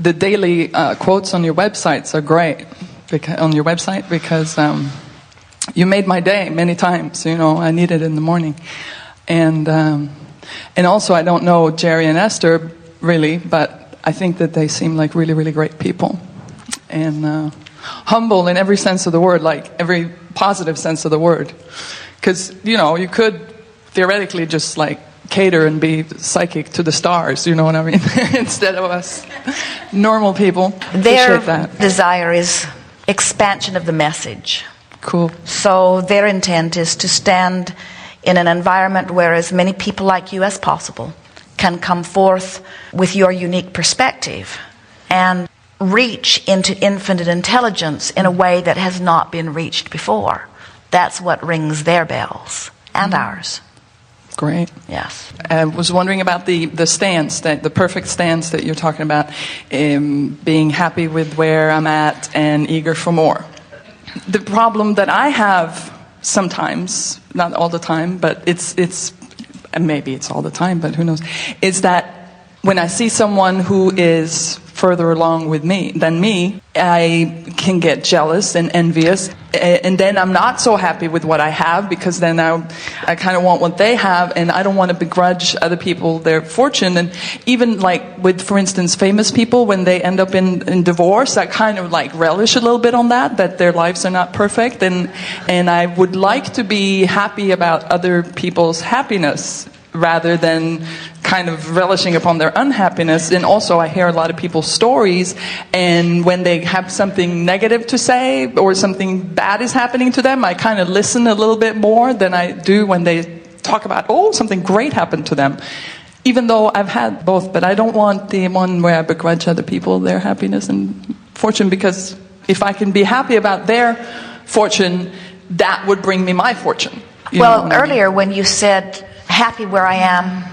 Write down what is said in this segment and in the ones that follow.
the daily quotes on your websites are great. On your website, because you made my day many times. I need it in the morning, and also I don't know Jerry and Esther really, but I think that they seem like really, really great people, and humble in every sense of the word, like every positive sense of the word. Because you could theoretically just like cater and be psychic to the stars, you know what I mean? Instead of us normal people. Their Appreciate that. desire is expansion of the message. Cool. So their intent is to stand in an environment where as many people like you as possible can come forth with your unique perspective and reach into infinite intelligence in a way that has not been reached before. That's what rings their bells and ours. Great. Yes. I was wondering about the stance, the perfect stance that you're talking about, being happy with where I'm at and eager for more. The problem that I have sometimes, not all the time, but it's and maybe it's all the time, but who knows, is that when I see someone who is further along with me than me, I can get jealous and envious, and then I'm not so happy with what I have, because then I kind of want what they have, and I don't want to begrudge other people their fortune. And even like with, for instance, famous people, when they end up in divorce, I kind of like relish a little bit on that their lives are not perfect, and I would like to be happy about other people's happiness rather than kind of relishing upon their unhappiness. And also I hear a lot of people's stories, and when they have something negative to say or something bad is happening to them, I kind of listen a little bit more than I do when they talk about, something great happened to them. Even though I've had both, but I don't want the one where I begrudge other people their happiness and fortune, because if I can be happy about their fortune, that would bring me my fortune. Well, earlier when you said happy where I am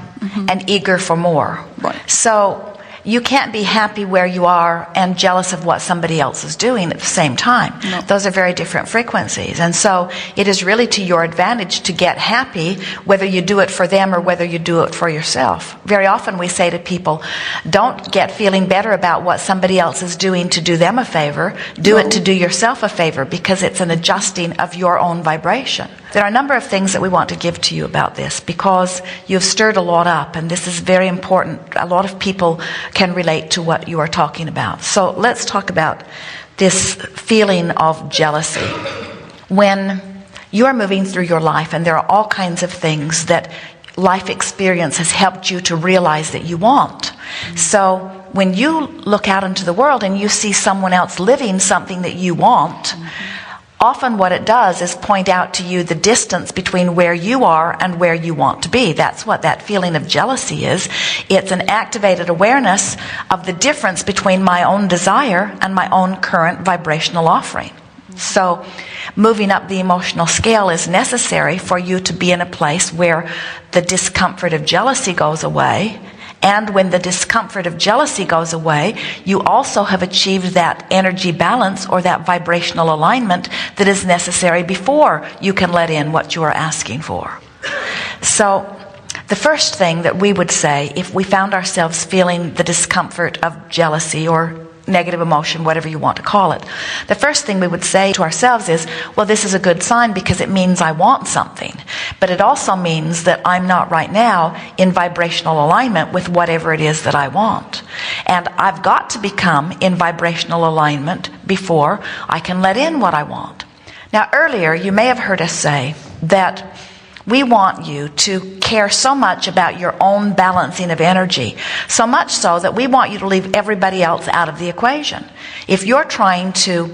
and eager for more. Right. So you can't be happy where you are and jealous of what somebody else is doing at the same time. No. Those are very different frequencies. And so it is really to your advantage to get happy, whether you do it for them or whether you do it for yourself. Very often we say to people, don't get feeling better about what somebody else is doing to do them a favor. Do it to do yourself a favor, because it's an adjusting of your own vibration. There are a number of things that we want to give to you about this, because you've stirred a lot up, and this is very important. A lot of people can relate to what you are talking about. So let's talk about this feeling of jealousy. When you are moving through your life and there are all kinds of things that life experience has helped you to realize that you want. So when you look out into the world and you see someone else living something that you want, often what it does is point out to you the distance between where you are and where you want to be. That's what that feeling of jealousy is. It's an activated awareness of the difference between my own desire and my own current vibrational offering. So moving up the emotional scale is necessary for you to be in a place where the discomfort of jealousy goes away. And when the discomfort of jealousy goes away, you also have achieved that energy balance or that vibrational alignment that is necessary before you can let in what you are asking for. So the first thing that we would say if we found ourselves feeling the discomfort of jealousy or negative emotion, whatever you want to call it, the first thing we would say to ourselves is, well, this is a good sign because it means I want something. But it also means that I'm not right now in vibrational alignment with whatever it is that I want. And I've got to become in vibrational alignment before I can let in what I want. Now, earlier, you may have heard us say that we want you to care so much about your own balancing of energy, so much so that we want you to leave everybody else out of the equation. If you're trying to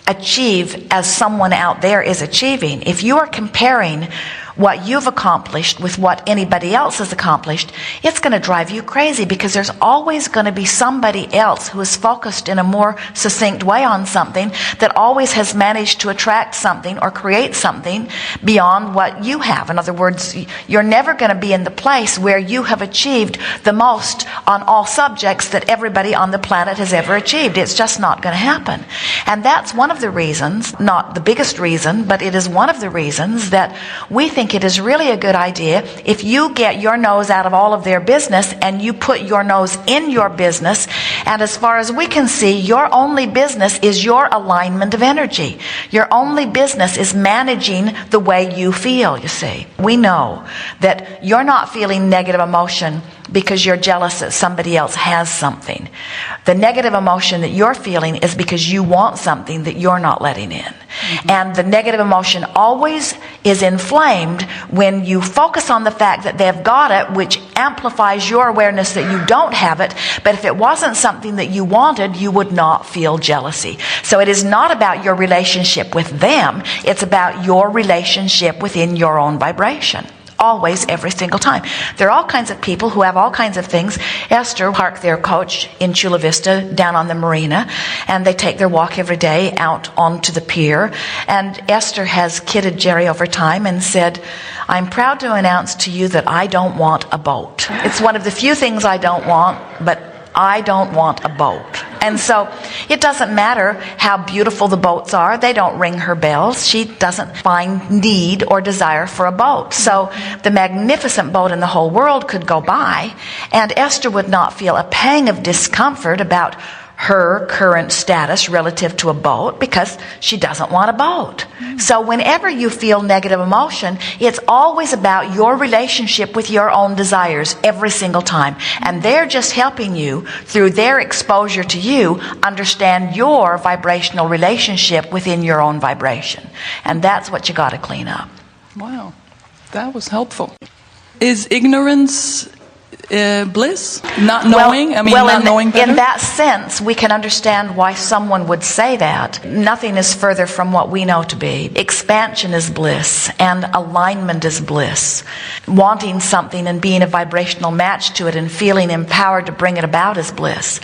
achieve as someone out there is achieving, if you are comparing what you've accomplished with what anybody else has accomplished, it's going to drive you crazy, because there's always going to be somebody else who is focused in a more succinct way on something, that always has managed to attract something or create something beyond what you have. In other words, you're never going to be in the place where you have achieved the most on all subjects that everybody on the planet has ever achieved. It's just not going to happen. And that's one of the reasons, not the biggest reason, but it is one of the reasons that we think it is really a good idea if you get your nose out of all of their business and you put your nose in your business And as far as we can see, your only business is your alignment of energy. Your only business is managing the way you feel, you see. We know that you're not feeling negative emotion because you're jealous that somebody else has something. The negative emotion that you're feeling is because you want something that you're not letting in. Mm-hmm. And the negative emotion always is inflamed when you focus on the fact that they've got it, which amplifies your awareness that you don't have it. But if it wasn't something that you wanted, you would not feel jealousy. So it is not about your relationship with them. It's about your relationship within your own vibration. Always, every single time. There are all kinds of people who have all kinds of things. Esther parked their coach in Chula Vista down on the marina, and they take their walk every day out onto the pier. And Esther has kidded Jerry over time and said, I'm proud to announce to you that I don't want a boat. It's one of the few things I don't want, but I don't want a boat. And so it doesn't matter how beautiful the boats are. They don't ring her bells. She doesn't find need or desire for a boat. So the magnificent boat in the whole world could go by, and Esther would not feel a pang of discomfort about her current status relative to a boat because she doesn't want a boat. So whenever you feel negative emotion, it's always about your relationship with your own desires every single time. And they're just helping you, through their exposure to you, understand your vibrational relationship within your own vibration. And that's what you got to clean up. Wow, that was helpful. Is ignorance bliss? Not knowing? Not knowing better? In that sense, we can understand why someone would say that. Nothing is further from what we know to be. Expansion is bliss, and alignment is bliss. Wanting something and being a vibrational match to it and feeling empowered to bring it about is bliss.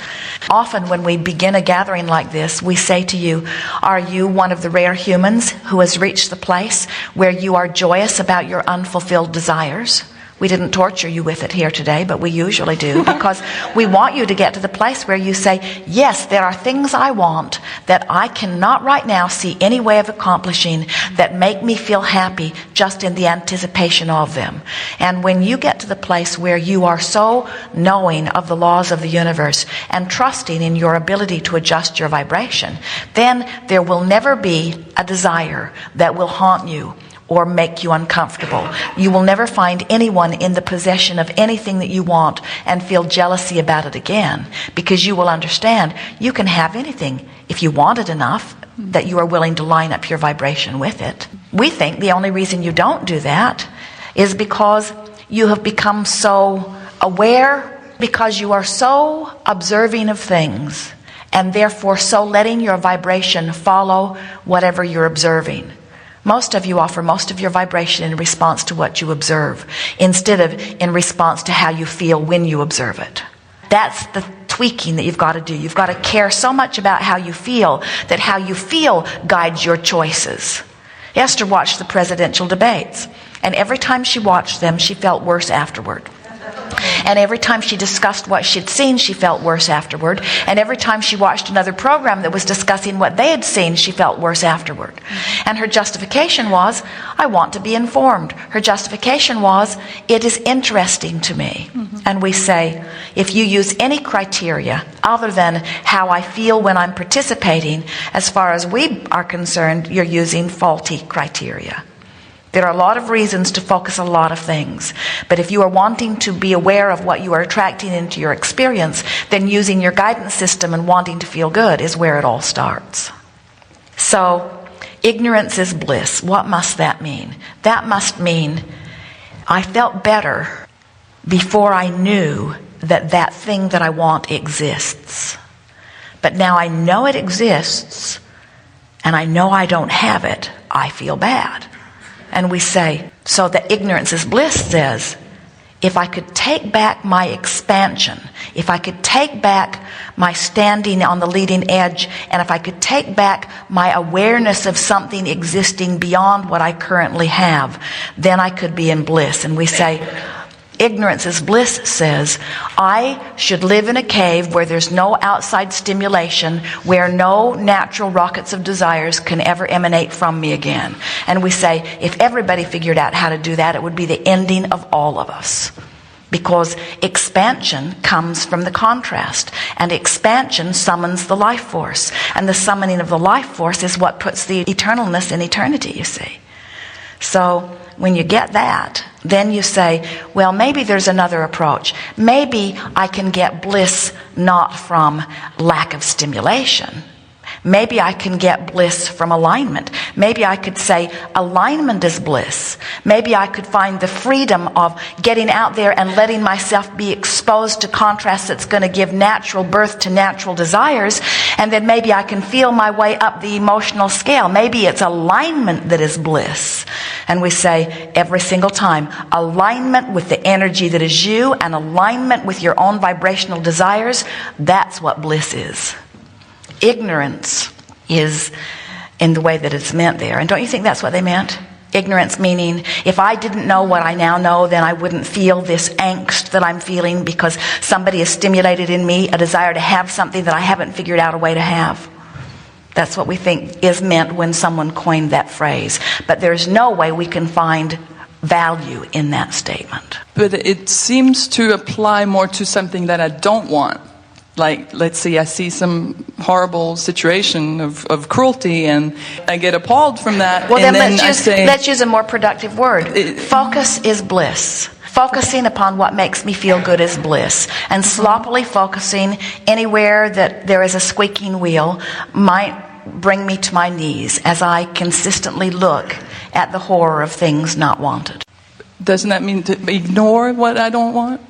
Often when we begin a gathering like this, we say to you, are you one of the rare humans who has reached the place where you are joyous about your unfulfilled desires? We didn't torture you with it here today, but we usually do, because we want you to get to the place where you say, yes, there are things I want that I cannot right now see any way of accomplishing that make me feel happy just in the anticipation of them. And when you get to the place where you are so knowing of the laws of the universe and trusting in your ability to adjust your vibration, then there will never be a desire that will haunt you or make you uncomfortable. You will never find anyone in the possession of anything that you want and feel jealousy about it again, because you will understand you can have anything if you want it enough that you are willing to line up your vibration with it. We think the only reason you don't do that is because you have become so aware, because you are so observing of things, and therefore so letting your vibration follow whatever you're observing. Most of you offer most of your vibration in response to what you observe, instead of in response to how you feel when you observe it. That's the tweaking that you've got to do. You've got to care so much about how you feel that how you feel guides your choices. Esther watched the presidential debates, and every time she watched them, she felt worse afterward. And every time she discussed what she'd seen, she felt worse afterward. And every time she watched another program that was discussing what they had seen, she felt worse afterward. And her justification was, I want to be informed. Her justification was, it is interesting to me. And we say, if you use any criteria other than how I feel when I'm participating, as far as we are concerned, you're using faulty criteria. There are a lot of reasons to focus on a lot of things. But if you are wanting to be aware of what you are attracting into your experience, then using your guidance system and wanting to feel good is where it all starts. So, ignorance is bliss. What must that mean? That must mean I felt better before I knew that that thing that I want exists. But now I know it exists, and I know I don't have it. I feel bad. And we say, so the ignorance is bliss says, if I could take back my expansion, if I could take back my standing on the leading edge, and if I could take back my awareness of something existing beyond what I currently have, then I could be in bliss. And we say, ignorance is bliss says, I should live in a cave where there's no outside stimulation, where no natural rockets of desires can ever emanate from me again. And we say, if everybody figured out how to do that, it would be the ending of all of us. because expansion comes from the contrast, and expansion summons the life force, and the summoning of the life force is what puts the eternalness in eternity, you see. So when you get that, then you say, well, maybe there's another approach. Maybe I can get bliss not from lack of stimulation. Maybe I can get bliss from alignment. Maybe I could say alignment is bliss. Maybe I could find the freedom of getting out there and letting myself be exposed to contrast that's going to give natural birth to natural desires. And then maybe I can feel my way up the emotional scale. Maybe it's alignment that is bliss. And we say every single time, alignment with the energy that is you and alignment with your own vibrational desires, that's what bliss is. Ignorance is in the way that it's meant there. And don't you think that's what they meant? Ignorance meaning, if I didn't know what I now know, then I wouldn't feel this angst that I'm feeling because somebody has stimulated in me a desire to have something that I haven't figured out a way to have. That's what we think is meant when someone coined that phrase. But there's no way we can find value in that statement. But it seems to apply more to something that I don't want. Like, let's see, I see some horrible situation of cruelty and I get appalled from that. Well, and then say, let's use a more productive word. Focus is bliss. Focusing upon what makes me feel good is bliss. And sloppily focusing anywhere that there is a squeaking wheel might bring me to my knees as I consistently look at the horror of things not wanted. Doesn't that mean to ignore what I don't want?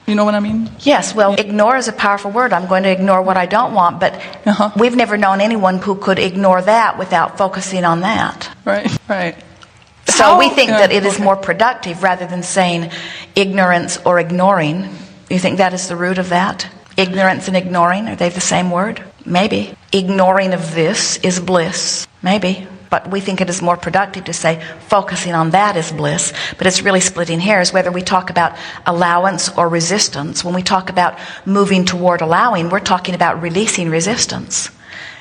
You know what I mean? Yes, well, ignore is a powerful word. I'm going to ignore what I don't want, but we've never known anyone who could ignore that without focusing on that. Right. So we think that it is more productive rather than saying ignorance or ignoring. You think that is the root of that? Ignorance and ignoring, are they the same word? Maybe. Ignoring of this is bliss. Maybe. But we think it is more productive to say focusing on that is bliss. But it's really splitting hairs whether we talk about allowance or resistance. When we talk about moving toward allowing, we're talking about releasing resistance.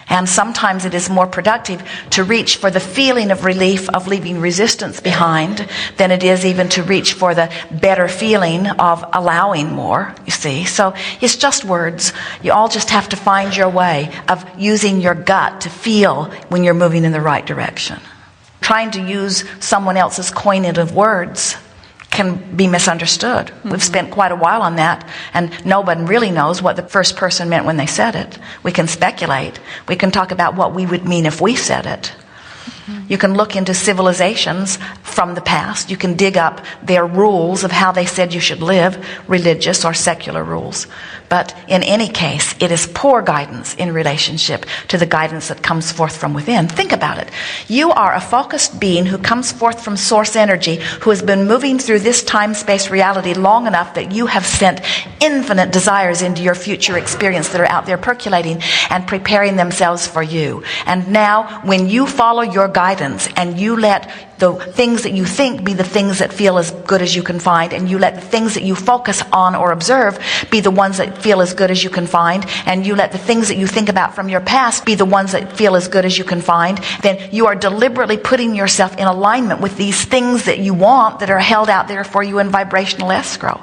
And sometimes it is more productive to reach for the feeling of relief of leaving resistance behind than it is even to reach for the better feeling of allowing more, you see. So it's just words. You all just have to find your way of using your gut to feel when you're moving in the right direction. Trying to use someone else's coinage of words can be misunderstood. We've spent quite a while on that, and nobody really knows what the first person meant when they said it. We can speculate. We can talk about what we would mean if we said it. You can look into civilizations from the past. You can dig up their rules of how they said you should live, religious or secular rules. But in any case, it is poor guidance in relationship to the guidance that comes forth from within. Think about it. You are a focused being who comes forth from source energy, who has been moving through this time-space reality long enough that you have sent infinite desires into your future experience that are out there percolating and preparing themselves for you. And now, when you follow your guidance and you let the things that you think be the things that feel as good as you can find, and you let the things that you focus on or observe be the ones that feel as good as you can find, and you let the things that you think about from your past be the ones that feel as good as you can find, then you are deliberately putting yourself in alignment with these things that you want that are held out there for you in vibrational escrow.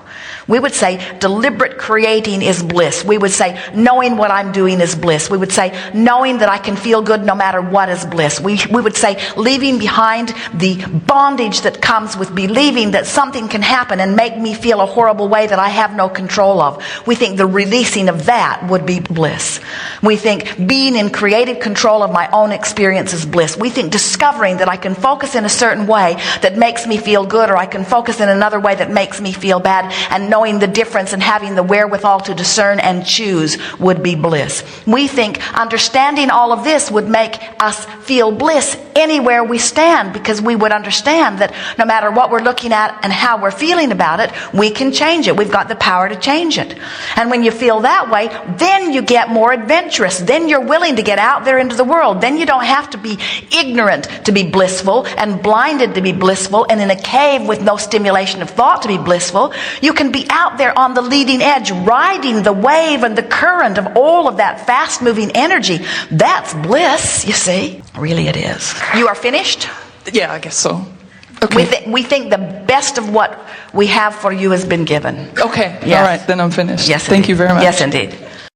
We would say deliberate creating is bliss. We would say knowing what I'm doing is bliss. We would say knowing that I can feel good no matter what is bliss. We would say leaving behind the bondage that comes with believing that something can happen and make me feel a horrible way that I have no control of. We think the releasing of that would be bliss. We think being in creative control of my own experience is bliss. We think discovering that I can focus in a certain way that makes me feel good, or I can focus in another way that makes me feel bad, and knowing the difference and having the wherewithal to discern and choose would be bliss. We think understanding all of this would make us feel bliss anywhere we stand, because we would understand that no matter what we're looking at and how we're feeling about it, we can change it. We've got the power to change it. And when you feel that way, then you get more adventurous. Then you're willing to get out there into the world. Then you don't have to be ignorant to be blissful and blinded to be blissful and in a cave with no stimulation of thought to be blissful. You can be out there on the leading edge, riding the wave and the current of all of that fast-moving energy. That's bliss, you see. Really it is. You are finished? Yeah, I guess so. Okay. We think the best of what we have for you has been given. Okay. Yes. All right. Then I'm finished. Yes, Thank indeed. you very much. Yes, indeed.